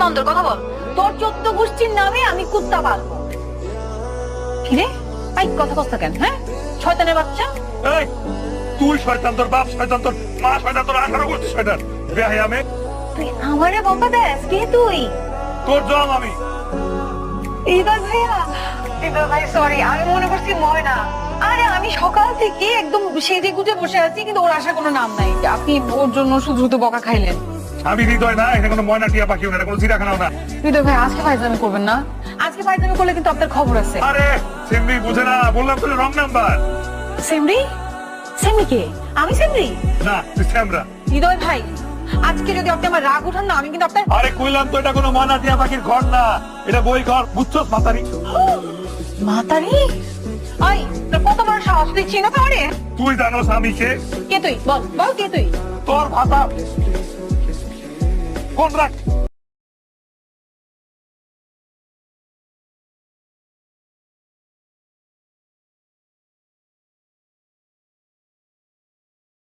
অন্তর কথা বল। তোর 14 গোষ্ঠীর নামে আমি কুত্তা পালবো। কিরে ভাই কথা কস্তা কেন? হ্যাঁ শয়তানের বাচ্চা। এই তুই শয়তান, তোর বাপ শয়তান, তোর মা শয়তান, তোর 18 গোষ্ঠী শয়তান। বেহায়া মে, তুই আমারে বকা দেস? কে তুই? তোর জম আমি। হৃদয় ভাইয়া, হৃদয় ভাই সরি, আমি মনে করছি ময়না। আরে আমি সকাল থেকে একদম সেজে গুজে বসে আছি, কিন্তু ওর আসার কোনো নাম নাই। আপনি ওর জন্য শুধু শুধু বকা খাইলেন। আমি হৃদয় না, এটা কোনো ময়না টিয়া পাখিও না, এটা কোনো চিড়িয়াখানাও না। হৃদয় ভাই আজকে ফাইজলামি করবেন না। আজকে ফাইজলামি করলে কিন্তু আপনার খবর আছে। আরে সেমনি বুঝে না, বললাম তো রং নাম্বার। সেমরি? সেমরি কে? আমি সেমরি? না তুই স্যামরা। হৃদয় ভাই আজকে যদি আপনি আমার রাগ উঠান না, আমি কিন্তু আপনার আরে কইলাম তো এটা কোনো ময়না টিয়া পাখির ঘর না, এটা বই ঘর, বুঝছস মাতারি? মাতারি। আই তোর কত বড় সাহস, তুই চিনো তো আমারে? তুই জানোস আমি কে? কে তুই? বল বল কে তুই? তোর ভাতা কোন রাখ